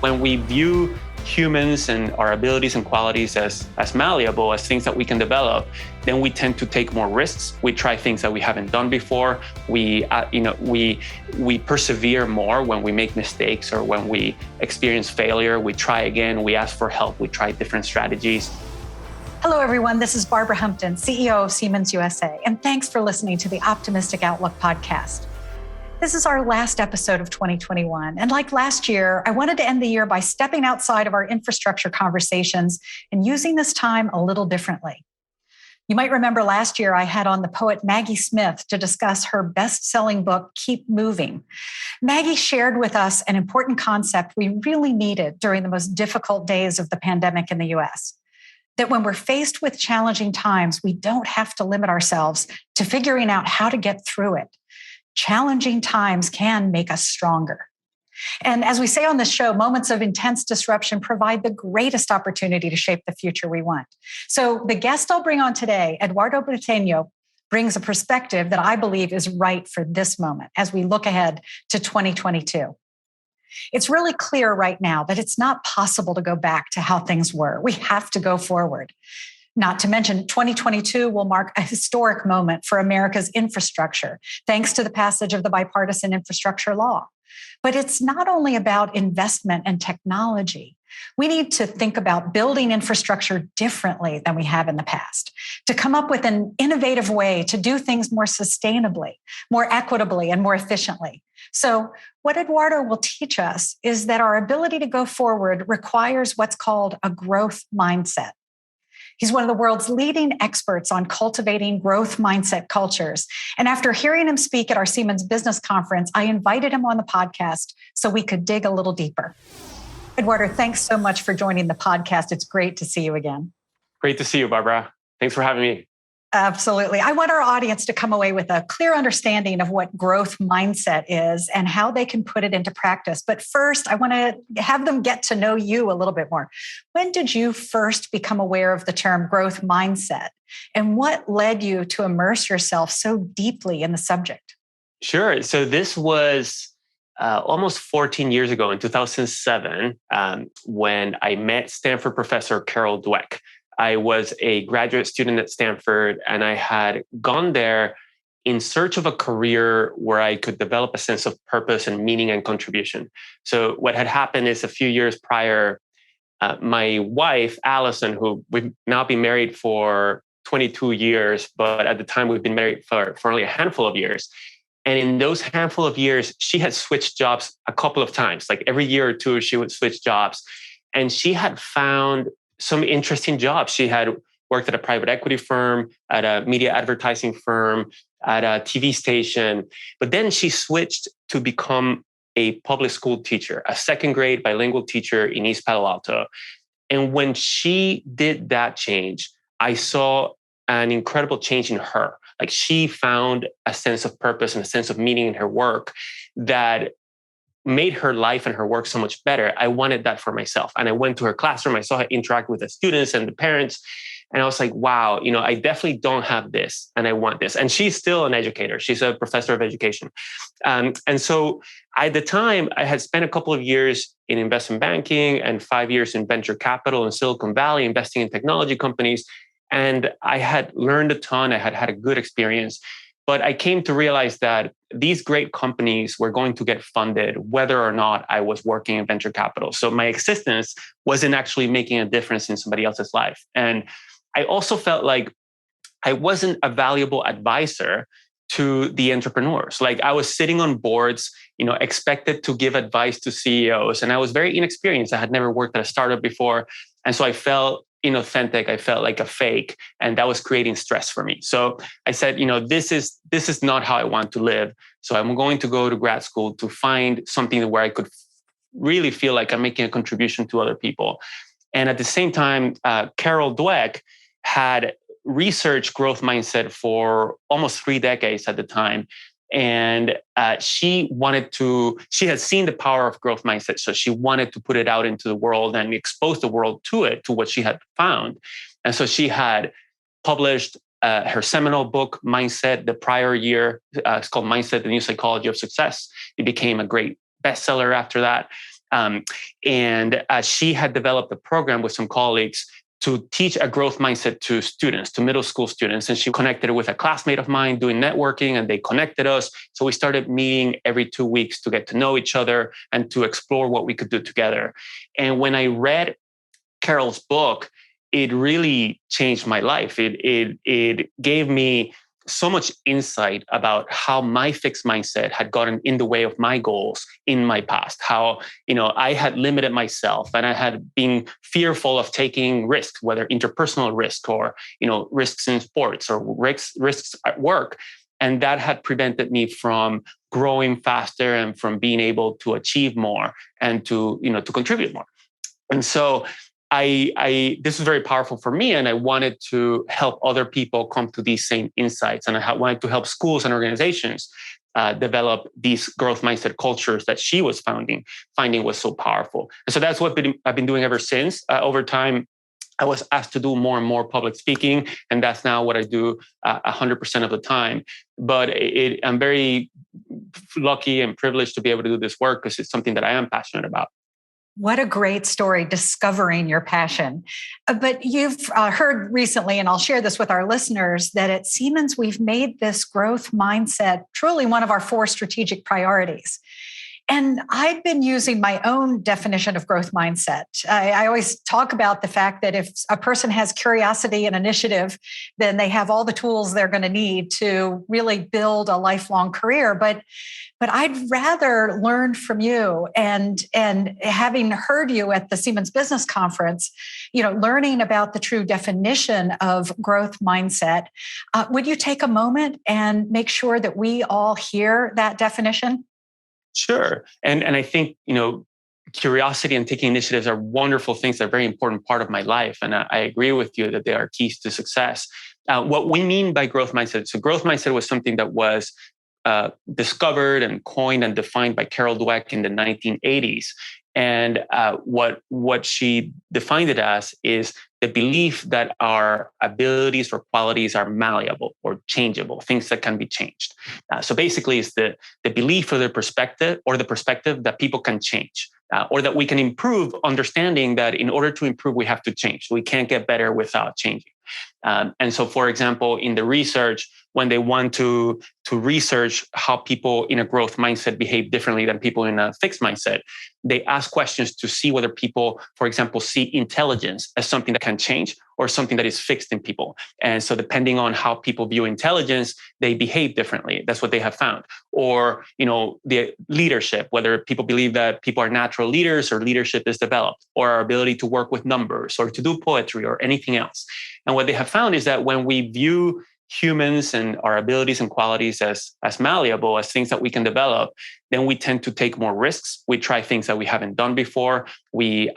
When we view humans and our abilities and qualities as malleable, as things that we can develop, then we tend to take more risks. We try things that we haven't done before. We persevere more when we make mistakes or when we experience failure. We try again. We ask for help. We try different strategies. Hello, everyone. This is Barbara Humpton, CEO of Siemens USA, and thanks for listening to the Optimistic Outlook podcast. This is our last episode of 2021. And like last year, I wanted to end the year by stepping outside of our infrastructure conversations and using this time a little differently. You might remember last year I had on the poet Maggie Smith to discuss her best-selling book, Keep Moving. Maggie shared with us an important concept we really needed during the most difficult days of the pandemic in the US. That when we're faced with challenging times, we don't have to limit ourselves to figuring out how to get through it. Challenging times can make us stronger. And as we say on this show, moments of intense disruption provide the greatest opportunity to shape the future we want. So the guest I'll bring on today, Eduardo Briceño, brings a perspective that I believe is right for this moment as we look ahead to 2022. It's really clear right now that it's not possible to go back to how things were. We have to go forward. Not to mention, 2022 will mark a historic moment for America's infrastructure, thanks to the passage of the bipartisan infrastructure law. But it's not only about investment and technology. We need to think about building infrastructure differently than we have in the past, to come up with an innovative way to do things more sustainably, more equitably, and more efficiently. So what Eduardo will teach us is that our ability to go forward requires what's called a growth mindset. He's one of the world's leading experts on cultivating growth mindset cultures. And after hearing him speak at our Siemens Business Conference, I invited him on the podcast so we could dig a little deeper. Eduardo, thanks so much for joining the podcast. It's great to see you again. Great to see you, Barbara. Thanks for having me. Absolutely. I want our audience to come away with a clear understanding of what growth mindset is and how they can put it into practice. But first, I want to have them get to know you a little bit more. When did you first become aware of the term growth mindset? And what led you to immerse yourself so deeply in the subject? Sure. So this was almost 14 years ago in 2007, when I met Stanford professor Carol Dweck. I was a graduate student at Stanford, and I had gone there in search of a career where I could develop a sense of purpose and meaning and contribution. So what had happened is a few years prior, my wife, Allison, who we've now been married for 22 years, but at the time we've been married for only a handful of years. And in those handful of years, she had switched jobs a couple of times. Like every year or two, she would switch jobs. And she had found some interesting jobs. She had worked at a private equity firm, at a media advertising firm, at a TV station. But then she switched to become a public school teacher, a second grade bilingual teacher in East Palo Alto. And when she did that change, I saw an incredible change in her. Like she found a sense of purpose and a sense of meaning in her work that made her life and her work so much better. I wanted that for myself. And I went to her classroom. I saw her interact with the students and the parents. And I was like, wow, I definitely don't have this and I want this. And she's still an educator. She's a professor of education. And so at the time, I had spent a couple of years in investment banking and 5 years in venture capital in Silicon Valley, investing in technology companies. And I had learned a ton. I had had a good experience. But I came to realize that these great companies were going to get funded whether or not I was working in venture capital. So my existence wasn't actually making a difference in somebody else's life. And I also felt like I wasn't a valuable advisor to the entrepreneurs. Like I was sitting on boards, expected to give advice to CEOs. And I was very inexperienced. I had never worked at a startup before. And so I felt inauthentic. I felt like a fake, and that was creating stress for me. So I said, this is not how I want to live. So I'm going to go to grad school to find something where I could really feel like I'm making a contribution to other people. And at the same time, Carol Dweck had researched growth mindset for almost 3 decades at the time. And she had seen the power of growth mindset. So she wanted to put it out into the world and expose the world to it, to what she had found. And so she had published her seminal book, Mindset, the prior year. It's called Mindset, the New Psychology of Success. It became a great bestseller after that. And she had developed a program with some colleagues to teach a growth mindset to students, to middle school students. And she connected it with a classmate of mine doing networking, and they connected us. So we started meeting every 2 weeks to get to know each other and to explore what we could do together. And when I read Carol's book, it really changed my life. It gave me so much insight about how my fixed mindset had gotten in the way of my goals in my past, how, I had limited myself and I had been fearful of taking risks, whether interpersonal risks or, risks in sports or risks at work. And that had prevented me from growing faster and from being able to achieve more and to contribute more. And so this is very powerful for me, and I wanted to help other people come to these same insights. And I wanted to help schools and organizations develop these growth mindset cultures that she was finding was so powerful. And so that's what I've been doing ever since. Over time, I was asked to do more and more public speaking, and that's now what I do 100% of the time. But I'm very lucky and privileged to be able to do this work because it's something that I am passionate about. What a great story, discovering your passion. But you've heard recently, and I'll share this with our listeners, that at Siemens, we've made this growth mindset truly one of our 4 strategic priorities. And I've been using my own definition of growth mindset. I always talk about the fact that if a person has curiosity and initiative, then they have all the tools they're going to need to really build a lifelong career. But I'd rather learn from you, and having heard you at the Siemens Business Conference, learning about the true definition of growth mindset. Would you take a moment and make sure that we all hear that definition? Sure. And I think, curiosity and taking initiatives are wonderful things. They're a very important part of my life. And I agree with you that they are keys to success. What we mean by growth mindset, so growth mindset was something that was discovered and coined and defined by Carol Dweck in the 1980s. And what she defined it as is the belief that our abilities or qualities are malleable or changeable, things that can be changed. So basically, it's the belief or the perspective that people can change, or that we can improve, understanding that in order to improve, we have to change. We can't get better without changing. And so, for example, in the research, when they want to research how people in a growth mindset behave differently than people in a fixed mindset, they ask questions to see whether people, for example, see intelligence as something that can change or something that is fixed in people. And so depending on how people view intelligence, they behave differently. That's what they have found. Or, the leadership, whether people believe that people are natural leaders or leadership is developed, or our ability to work with numbers or to do poetry or anything else. And what they have found is that when we view humans and our abilities and qualities as malleable, as things that we can develop, then we tend to take more risks. We try things that we haven't done before. We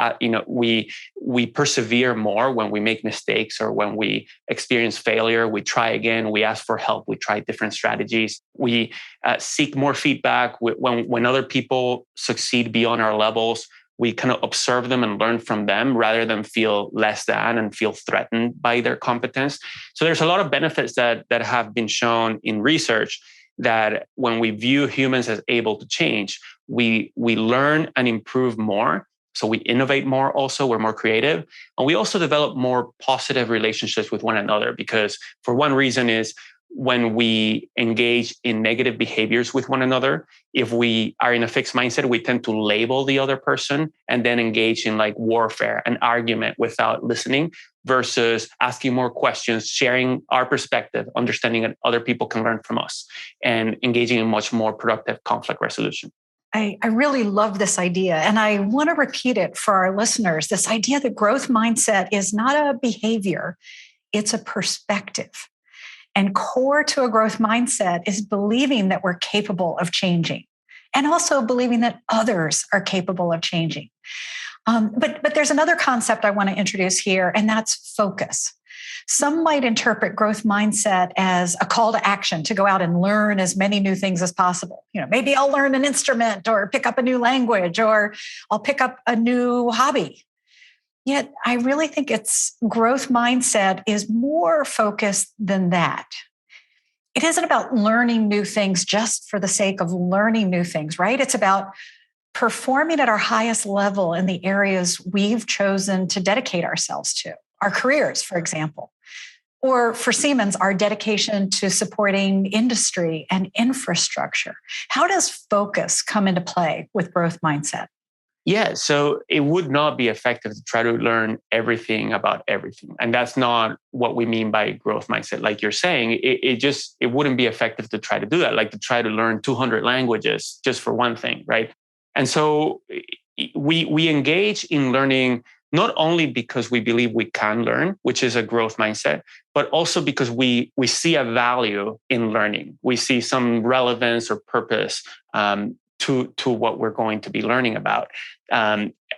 persevere more when we make mistakes or when we experience failure. We try again. We ask for help. We try different strategies. We seek more feedback. When other people succeed beyond our levels, we kind of observe them and learn from them rather than feel less than and feel threatened by their competence. So there's a lot of benefits that have been shown in research that when we view humans as able to change, we learn and improve more. So we innovate more also, we're more creative. And we also develop more positive relationships with one another, because for one reason is when we engage in negative behaviors with one another, if we are in a fixed mindset, we tend to label the other person and then engage in like warfare, an argument without listening, versus asking more questions, sharing our perspective, understanding that other people can learn from us, and engaging in much more productive conflict resolution. I really love this idea, and I want to repeat it for our listeners. This idea that growth mindset is not a behavior, it's a perspective. And core to a growth mindset is believing that we're capable of changing, and also believing that others are capable of changing. But there's another concept I want to introduce here, and that's focus. Some might interpret growth mindset as a call to action to go out and learn as many new things as possible. Maybe I'll learn an instrument or pick up a new language, or I'll pick up a new hobby. Yet I really think its growth mindset is more focused than that. It isn't about learning new things just for the sake of learning new things, right? It's about performing at our highest level in the areas we've chosen to dedicate ourselves to, our careers, for example. Or for Siemens, our dedication to supporting industry and infrastructure. How does focus come into play with growth mindset? Yeah, so it would not be effective to try to learn everything about everything. And that's not what we mean by growth mindset. Like you're saying, it wouldn't be effective to try to do that, like to try to learn 200 languages just for one thing, right? And so we engage in learning not only because we believe we can learn, which is a growth mindset, but also because we see a value in learning. We see some relevance or purpose to what we're going to be learning about.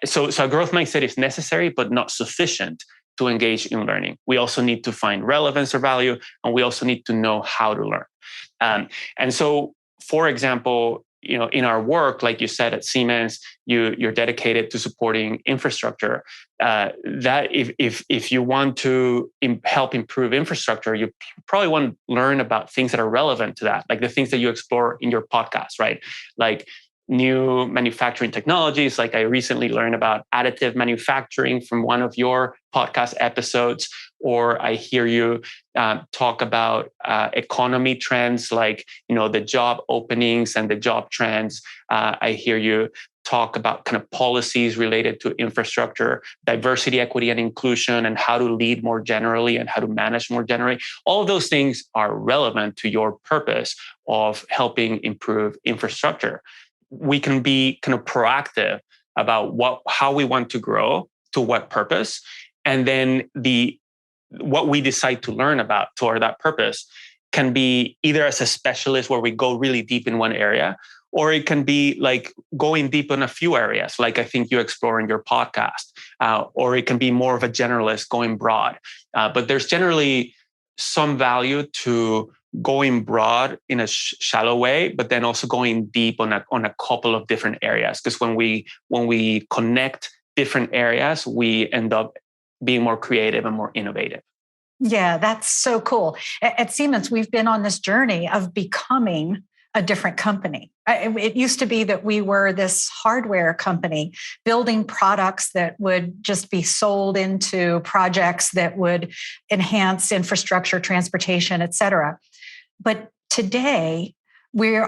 So a growth mindset is necessary, but not sufficient to engage in learning. We also need to find relevance or value, and we also need to know how to learn. And so, for example, in our work, like you said at Siemens, you're dedicated to supporting infrastructure. That if you want to help improve infrastructure, you probably want to learn about things that are relevant to that, like the things that you explore in your podcast, right? Like new manufacturing technologies. Like I recently learned about additive manufacturing from one of your podcast episodes, or I hear you talk about economy trends, like the job openings and the job trends. I hear you talk about kind of policies related to infrastructure, diversity, equity, and inclusion, and how to lead more generally and how to manage more generally. All of those things are relevant to your purpose of helping improve infrastructure. We can be kind of proactive about how we want to grow, to what purpose, and then what we decide to learn about toward that purpose can be either as a specialist where we go really deep in one area, or it can be like going deep in a few areas, like I think you explore in your podcast, or it can be more of a generalist going broad. But there's generally some value to going broad in a shallow way, but then also going deep on a couple of different areas. Because when we connect different areas, we end up being more creative and more innovative. Yeah, that's so cool. At Siemens, we've been on this journey of becoming a different company. It used to be that we were this hardware company building products that would just be sold into projects that would enhance infrastructure, transportation, et cetera. But today, we're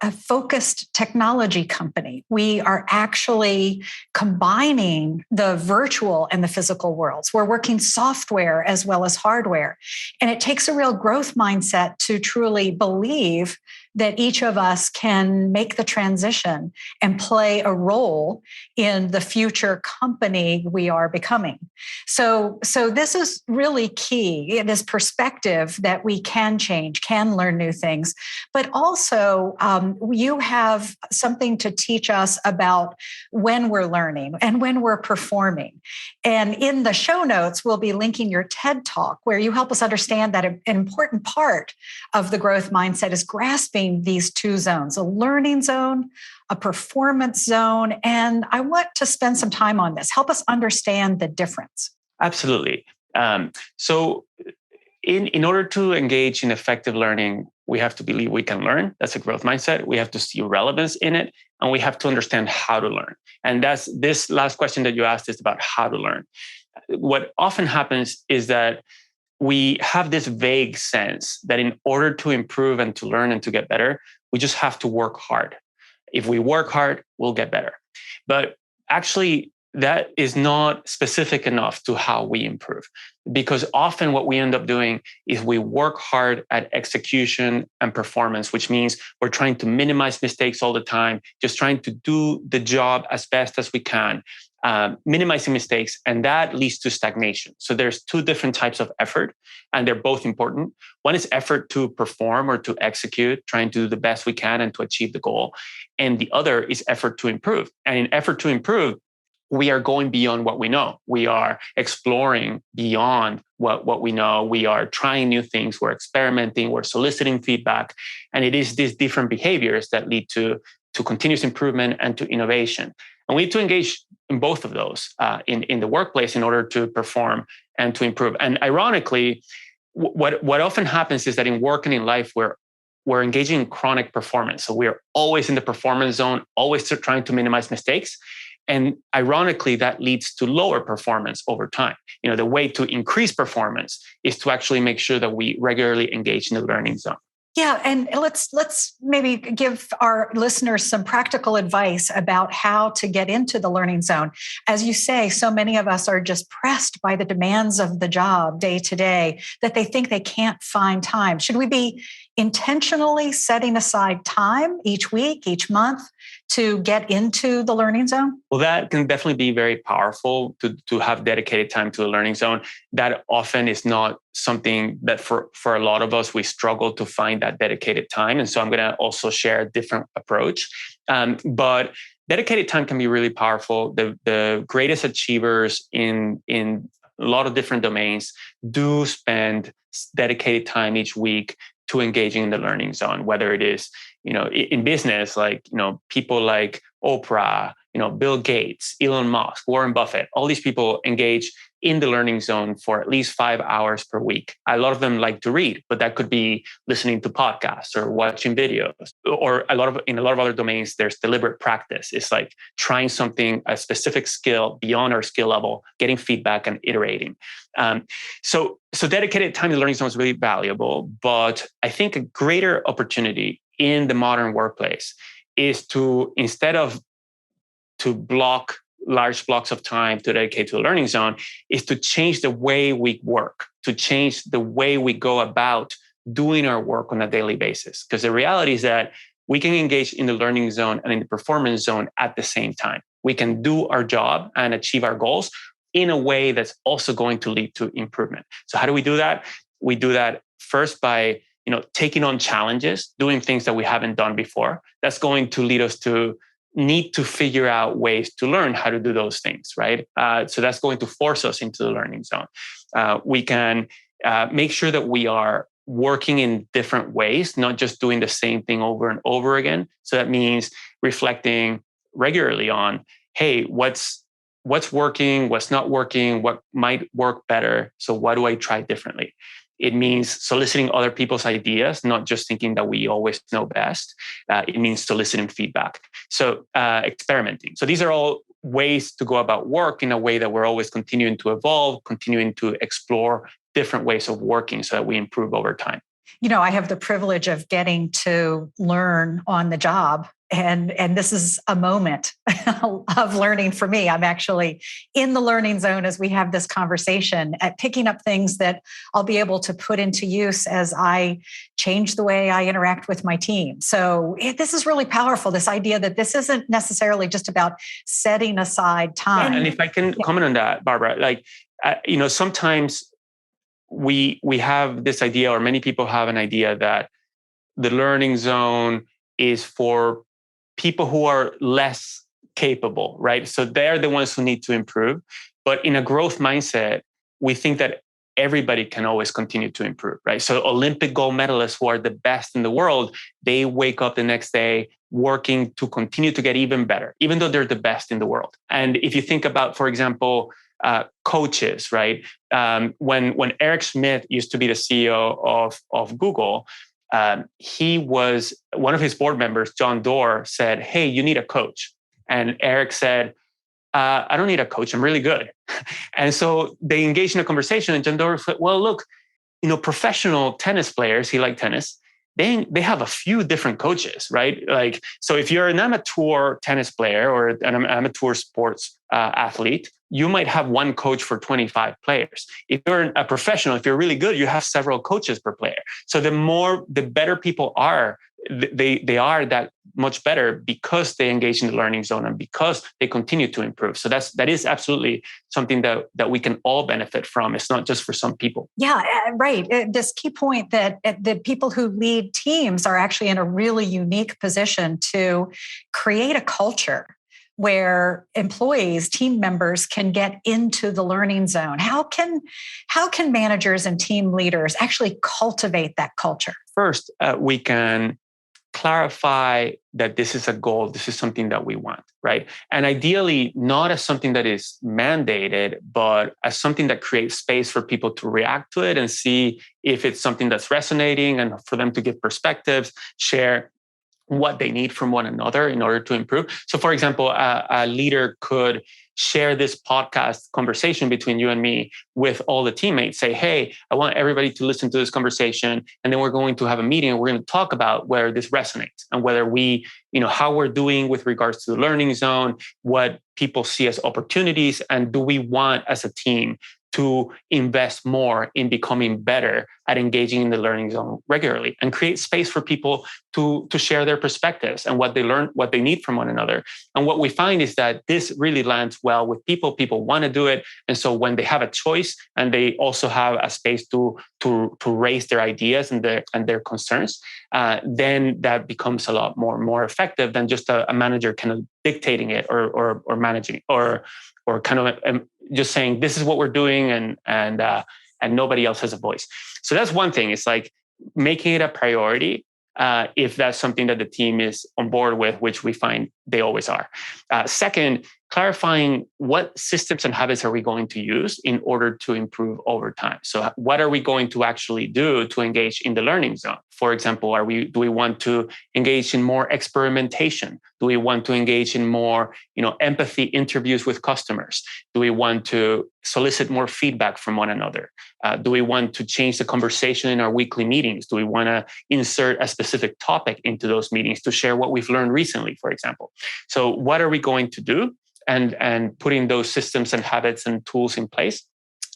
a focused technology company. We are actually combining the virtual and the physical worlds. We're working software as well as hardware. And it takes a real growth mindset to truly believe that each of us can make the transition and play a role in the future company we are becoming. So this is really key, this perspective that we can change, can learn new things, but also you have something to teach us about when we're learning and when we're performing. And in the show notes, we'll be linking your TED Talk, where you help us understand that an important part of the growth mindset is grasping these two zones, a learning zone, a performance zone. And I want to spend some time on this. Help us understand the difference. Absolutely. So in order to engage in effective learning, we have to believe we can learn. That's a growth mindset. We have to see relevance in it, and we have to understand how to learn. And that's this last question that you asked is about how to learn. What often happens is that we have this vague sense that in order to improve and to learn and to get better, we just have to work hard. If we work hard, we'll get better. But actually, that is not specific enough to how we improve. Because often what we end up doing is we work hard at execution and performance, which means we're trying to minimize mistakes all the time, just trying to do the job as best as we can. Minimizing mistakes, and that leads to stagnation. So there's two different types of effort, and they're both important. One is effort to perform or to execute, trying to do the best we can and to achieve the goal. And the other is effort to improve. And in effort to improve, we are going beyond what we know. We are exploring beyond what we know. We are trying new things. We're experimenting. We're soliciting feedback. And it is these different behaviors that lead to continuous improvement and to innovation. And we need to engage in both of those in the workplace in order to perform and to improve. And ironically, what often happens is that in work and in life, we're we're engaging in chronic performance. So we're always in the performance zone, always trying to minimize mistakes. And ironically, that leads to lower performance over time. The way to increase performance is to actually make sure that we regularly engage in the learning zone. Yeah, and let's maybe give our listeners some practical advice about how to get into the learning zone. As you say, so many of us are just pressed by the demands of the job day to day that they think they can't find time. Should we be intentionally setting aside time each week, each month to get into the learning zone? Well, that can definitely be very powerful to have dedicated time to a learning zone. That often is not something that for a lot of us, we struggle to find that dedicated time. And so I'm going to also share a different approach. But dedicated time can be really powerful. The greatest achievers in a lot of different domains do spend dedicated time each week to engaging in the learning zone, whether it is, in business, like, people like Oprah, Bill Gates, Elon Musk, Warren Buffett, all these people engage in the learning zone for at least 5 hours per week. A lot of them like to read, but that could be listening to podcasts or watching videos, or in a lot of other domains, there's deliberate practice. It's like trying something, a specific skill beyond our skill level, getting feedback and iterating. So dedicated time in the learning zone is really valuable, but I think a greater opportunity in the modern workplace is to, instead of to block large blocks of time to dedicate to the learning zone, is to change the way we work, to change the way we go about doing our work on a daily basis. Because the reality is that we can engage in the learning zone and in the performance zone at the same time. We can do our job and achieve our goals in a way that's also going to lead to improvement. So how do we do that? We do that first by taking on challenges, doing things that we haven't done before. That's going to lead us to need to figure out ways to learn how to do those things, right? So that's going to force us into the learning zone. We can make sure that we are working in different ways, not just doing the same thing over and over again. So that means reflecting regularly on, hey, what's working, what's not working, what might work better. So what do I try differently? It means soliciting other people's ideas, not just thinking that we always know best. It means soliciting feedback. So experimenting. So these are all ways to go about work in a way that we're always continuing to evolve, continuing to explore different ways of working so that we improve over time. I have the privilege of getting to learn on the job. And this is a moment of learning for me. I'm actually in the learning zone as we have this conversation, at picking up things that I'll be able to put into use as I change the way I interact with my team. So this is really powerful, this idea that this isn't necessarily just about setting aside time. And if I can comment on that, Barbara, sometimes we have this idea, or many people have an idea, that the learning zone is for people who are less capable, right? So they're the ones who need to improve. But in a growth mindset, we think that everybody can always continue to improve, right? So Olympic gold medalists who are the best in the world, they wake up the next day working to continue to get even better, even though they're the best in the world. And if you think about, for example, coaches, right? When Eric Schmidt used to be the CEO of Google, he was, one of his board members, John Doerr, said, "Hey, you need a coach." And Eric said, "I don't need a coach. I'm really good." And so they engaged in a conversation, and John Doerr said, "Well, look, professional tennis players, he liked tennis, they have a few different coaches, right? Like, so if you're an amateur tennis player or an amateur sports athlete, you might have one coach for 25 players. If you're a professional, if you're really good, you have several coaches per player. So the better people are, they are that much better because they engage in the learning zone and because they continue to improve. So that is absolutely something that we can all benefit from. It's not just for some people. Yeah, right. This key point that the people who lead teams are actually in a really unique position to create a culture where employees, team members can get into the learning zone. How can managers and team leaders actually cultivate that culture? First, we can clarify that this is a goal, this is something that we want, right? And ideally, not as something that is mandated, but as something that creates space for people to react to it and see if it's something that's resonating, and for them to give perspectives, share what they need from one another in order to improve. So, for example, a leader could share this podcast conversation between you and me with all the teammates. Say, hey, I want everybody to listen to this conversation. And then we're going to have a meeting and we're going to talk about where this resonates and whether we, how we're doing with regards to the learning zone, what people see as opportunities, and do we want as a team to invest more in becoming better at engaging in the learning zone regularly, and create space for people to share their perspectives and what they learn, what they need from one another. And what we find is that this really lands well with people. People want to do it. And so when they have a choice and they also have a space to raise their ideas and their concerns, then that becomes a lot more effective than just a manager kind of dictating it or managing or kind of just saying this is what we're doing and nobody else has a voice. So that's one thing. It's like making it a priority if that's something that the team is on board with, which we find they always are. Second, clarifying what systems and habits are we going to use in order to improve over time. So what are we going to actually do to engage in the learning zone? For example, do we want to engage in more experimentation? Do we want to engage in more, empathy interviews with customers? Do we want to solicit more feedback from one another? Do we want to change the conversation in our weekly meetings? Do we want to insert a specific topic into those meetings to share what we've learned recently, for example? So what are we going to do? And putting those systems and habits and tools in place.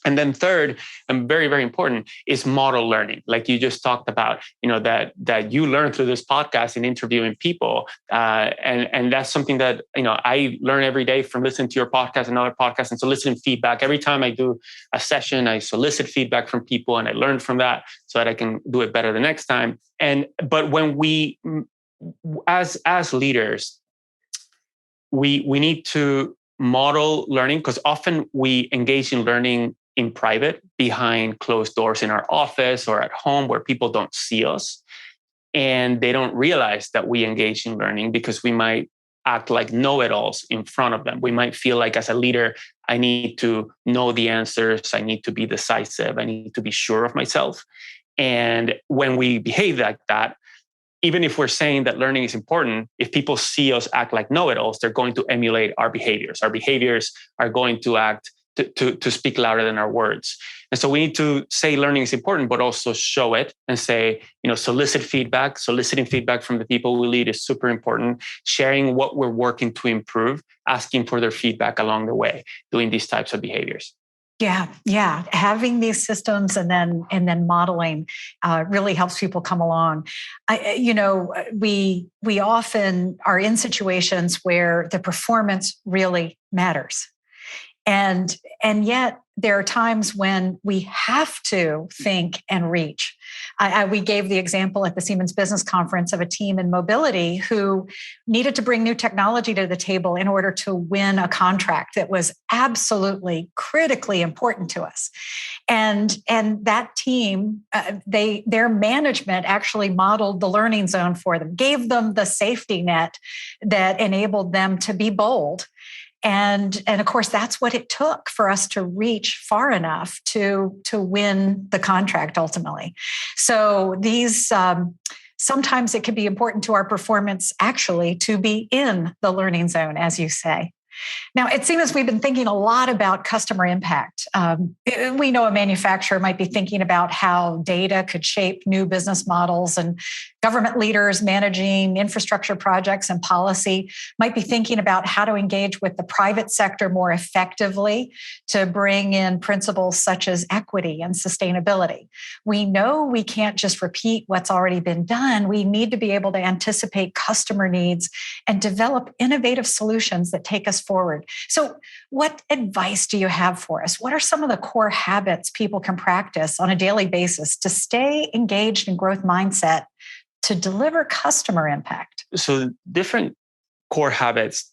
And then third, and very, very important, is model learning. Like you just talked about, that you learn through this podcast and interviewing people. And that's something that, I learn every day from listening to your podcast and other podcasts and soliciting feedback. Every time I do a session, I solicit feedback from people and I learn from that so that I can do it better the next time. But when we, as leaders, we need to model learning, because often we engage in learning in private behind closed doors in our office or at home where people don't see us. And they don't realize that we engage in learning because we might act like know-it-alls in front of them. We might feel like as a leader, I need to know the answers. I need to be decisive. I need to be sure of myself. And when we behave like that, even if we're saying that learning is important, if people see us act like know-it-alls, they're going to emulate our behaviors. Our behaviors are going to act to speak louder than our words. And so we need to say learning is important, but also show it and say, solicit feedback. Soliciting feedback from the people we lead is super important. Sharing what we're working to improve, asking for their feedback along the way, doing these types of behaviors. Yeah. Having these systems and then modeling really helps people come along. We often are in situations where the performance really matters, and yet there are times when we have to think and reach. We gave the example at the Siemens Business Conference of a team in mobility who needed to bring new technology to the table in order to win a contract that was absolutely critically important to us. And that team, their management actually modeled the learning zone for them, gave them the safety net that enabled them to be bold. And of course, that's what it took for us to reach far enough to win the contract ultimately. So these sometimes it can be important to our performance actually to be in the learning zone, as you say. Now, it seems we've been thinking a lot about customer impact. We know a manufacturer might be thinking about how data could shape new business models, and government leaders managing infrastructure projects and policy might be thinking about how to engage with the private sector more effectively to bring in principles such as equity and sustainability. We know we can't just repeat what's already been done. We need to be able to anticipate customer needs and develop innovative solutions that take us forward. So what advice do you have for us? What are some of the core habits people can practice on a daily basis to stay engaged in growth mindset to deliver customer impact? So different core habits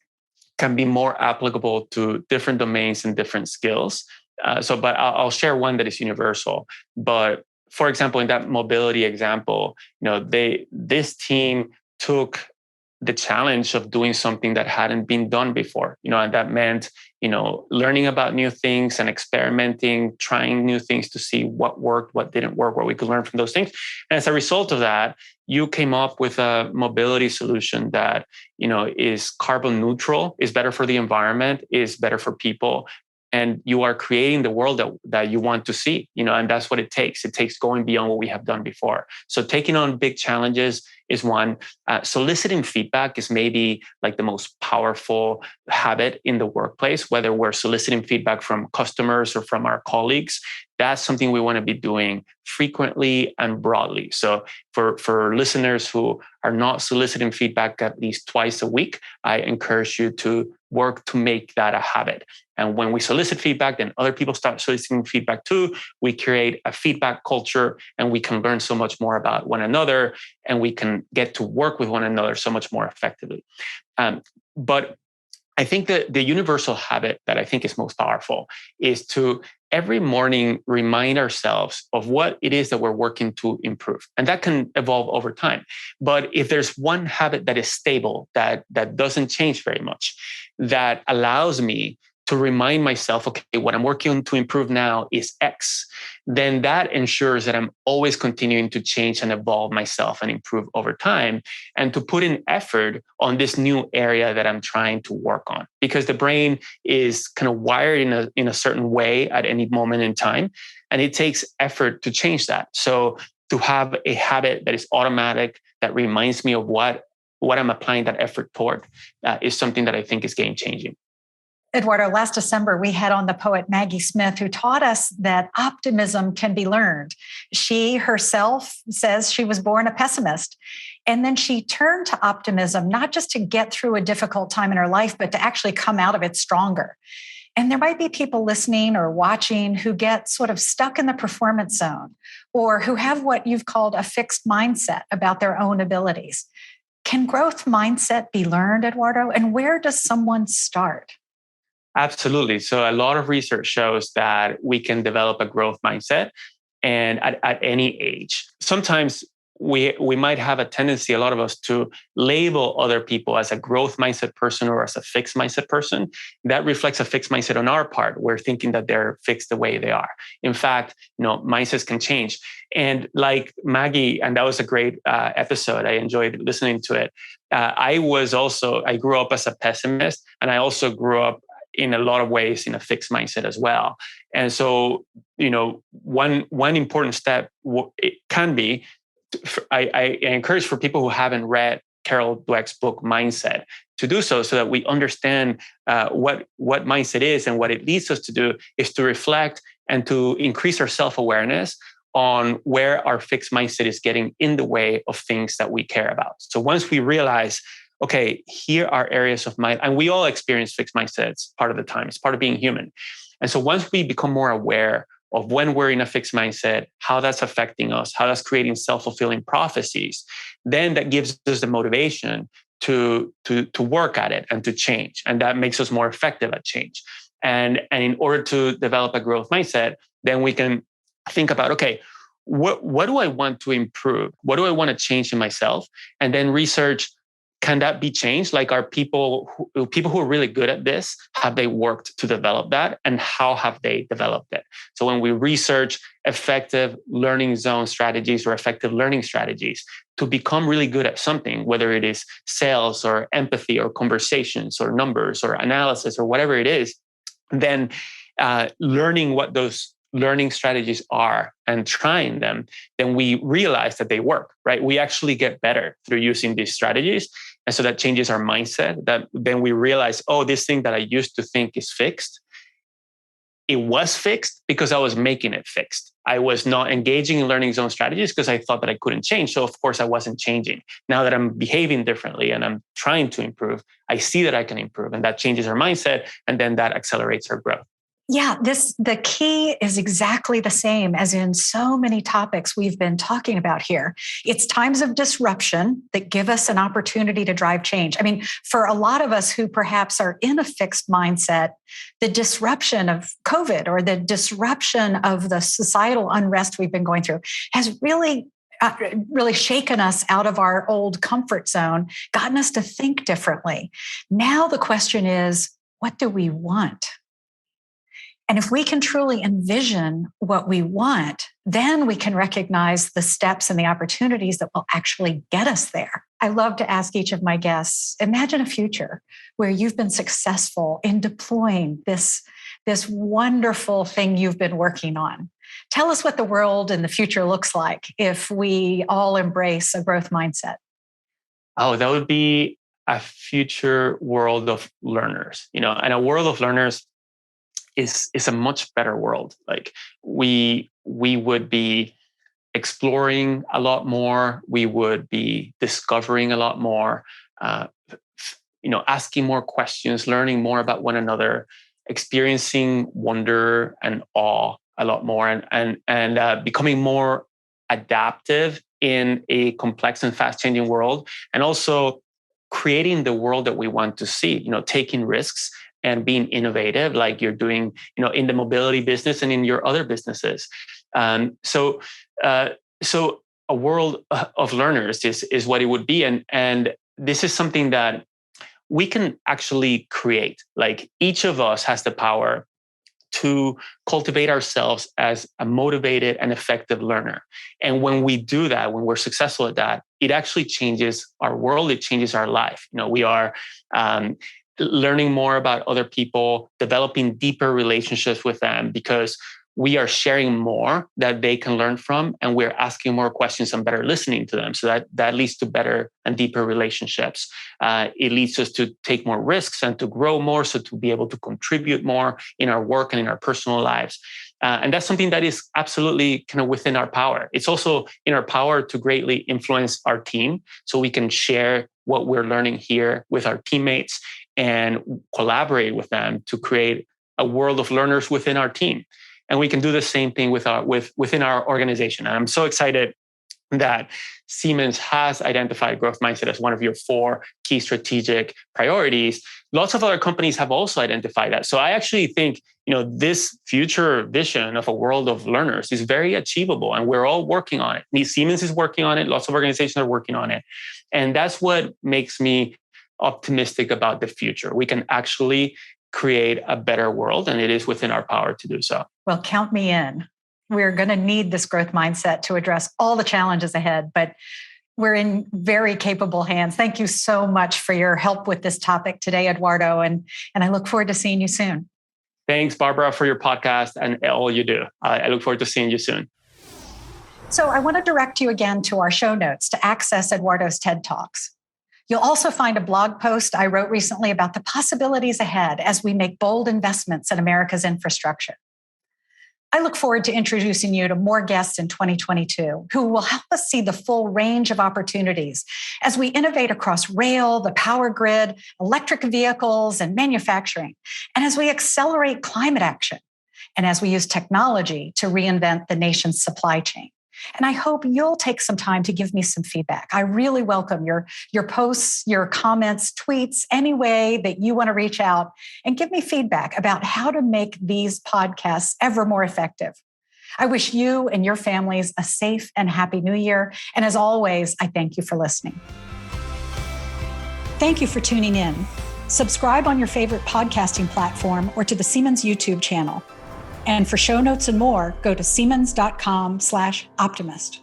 can be more applicable to different domains and different skills. But I'll share one that is universal. But for example, in that mobility example, this team took the challenge of doing something that hadn't been done before, and that meant, learning about new things and experimenting, trying new things to see what worked, what didn't work, what we could learn from those things. And as a result of that, you came up with a mobility solution that, is carbon neutral, is better for the environment, is better for people. And you are creating the world that you want to see, and that's what it takes. It takes going beyond what we have done before. So taking on big challenges is one. Soliciting feedback is maybe like the most powerful habit in the workplace, whether we're soliciting feedback from customers or from our colleagues. That's something we want to be doing frequently and broadly. So for listeners who are not soliciting feedback at least twice a week, I encourage you to work to make that a habit. And when we solicit feedback, then other people start soliciting feedback too. We create a feedback culture, and we can learn so much more about one another, and we can get to work with one another so much more effectively. But I think that the universal habit that I think is most powerful is to every morning remind ourselves of what it is that we're working to improve. And that can evolve over time. But if there's one habit that is stable, that doesn't change very much, that allows me to remind myself, okay, what I'm working on to improve now is X, then that ensures that I'm always continuing to change and evolve myself and improve over time, and to put in effort on this new area that I'm trying to work on. Because the brain is kind of wired in a certain way at any moment in time, and it takes effort to change that. So to have a habit that is automatic, that reminds me of what I'm applying that effort toward, is something that I think is game-changing. Eduardo, last December, we had on the poet Maggie Smith, who taught us that optimism can be learned. She herself says she was born a pessimist. And then she turned to optimism, not just to get through a difficult time in her life, but to actually come out of it stronger. And there might be people listening or watching who get sort of stuck in the performance zone, or who have what you've called a fixed mindset about their own abilities. Can growth mindset be learned, Eduardo? And where does someone start? Absolutely. So a lot of research shows that we can develop a growth mindset, and at any age. Sometimes we might have a tendency, a lot of us, to label other people as a growth mindset person or as a fixed mindset person. That reflects a fixed mindset on our part. We're thinking that they're fixed the way they are. In fact, mindsets can change. And like Maggie, and that was a great episode. I enjoyed listening to it. I grew up as a pessimist, and I also grew up in a lot of ways in a fixed mindset as well. And so, one important step it can be, I encourage for people who haven't read Carol Dweck's book, Mindset, to do so that we understand what mindset is, and what it leads us to do is to reflect and to increase our self-awareness on where our fixed mindset is getting in the way of things that we care about. So once we realize, okay, here are areas of mind, and we all experience fixed mindsets part of the time. It's part of being human. And so once we become more aware of when we're in a fixed mindset, how that's affecting us, how that's creating self-fulfilling prophecies, then that gives us the motivation to work at it and to change. And that makes us more effective at change. And in order to develop a growth mindset, then we can think about, okay, what do I want to improve? What do I want to change in myself? And then research, can that be changed? Like, are people who are really good at this, have they worked to develop that? And how have they developed it? So when we research effective learning zone strategies or effective learning strategies to become really good at something, whether it is sales or empathy or conversations or numbers or analysis or whatever it is, then learning what those learning strategies are and trying them, then we realize that they work, right? We actually get better through using these strategies. And so that changes our mindset, that then we realize, oh, this thing that I used to think is fixed, it was fixed because I was making it fixed. I was not engaging in learning zone strategies because I thought that I couldn't change. So of course I wasn't changing. Now that I'm behaving differently and I'm trying to improve, I see that I can improve, and that changes our mindset. And then that accelerates our growth. Yeah, the key is exactly the same as in so many topics we've been talking about here. It's times of disruption that give us an opportunity to drive change. I mean, for a lot of us who perhaps are in a fixed mindset, the disruption of COVID or the disruption of the societal unrest we've been going through has really really shaken us out of our old comfort zone, gotten us to think differently. Now the question is, what do we want? And if we can truly envision what we want, then we can recognize the steps and the opportunities that will actually get us there. I love to ask each of my guests, imagine a future where you've been successful in deploying this wonderful thing you've been working on. Tell us what the world in the future looks like if we all embrace a growth mindset. Oh, that would be a future world of learners, and a world of learners is a much better world. Like we would be exploring a lot more. We would be discovering a lot more, asking more questions, learning more about one another, experiencing wonder and awe a lot more, and becoming more adaptive in a complex and fast-changing world, and also creating the world that we want to see. Taking risks and being innovative, like you're doing, in the mobility business and in your other businesses. So a world of learners is what it would be, and this is something that we can actually create. Like each of us has the power to cultivate ourselves as a motivated and effective learner. And when we do that, when we're successful at that, it actually changes our world. It changes our life. We are learning more about other people, developing deeper relationships with them because we are sharing more that they can learn from, and we're asking more questions and better listening to them. So that leads to better and deeper relationships. It leads us to take more risks and to grow more, so to be able to contribute more in our work and in our personal lives. And that's something that is absolutely kind of within our power. It's also in our power to greatly influence our team, so we can share what we're learning here with our teammates and collaborate with them to create a world of learners within our team. And we can do the same thing within our organization. And I'm so excited that Siemens has identified growth mindset as one of your 4 key strategic priorities. Lots of other companies have also identified that. So I actually think, this future vision of a world of learners is very achievable, and we're all working on it. Siemens is working on it. Lots of organizations are working on it. And that's what makes me optimistic about the future. We can actually create a better world, and it is within our power to do so. Well, count me in. We're going to need this growth mindset to address all the challenges ahead, but we're in very capable hands. Thank you so much for your help with this topic today, Eduardo, and I look forward to seeing you soon. Thanks, Barbara, for your podcast and all you do. I look forward to seeing you soon. So I want to direct you again to our show notes to access Eduardo's TED Talks. You'll also find a blog post I wrote recently about the possibilities ahead as we make bold investments in America's infrastructure. I look forward to introducing you to more guests in 2022 who will help us see the full range of opportunities as we innovate across rail, the power grid, electric vehicles, and manufacturing, and as we accelerate climate action, and as we use technology to reinvent the nation's supply chain. And I hope you'll take some time to give me some feedback. I really welcome your posts, your comments, tweets, any way that you want to reach out and give me feedback about how to make these podcasts ever more effective. I wish you and your families a safe and happy New Year. And as always, I thank you for listening. Thank you for tuning in. Subscribe on your favorite podcasting platform or to the Siemens YouTube channel. And for show notes and more, go to siemens.com/optimist.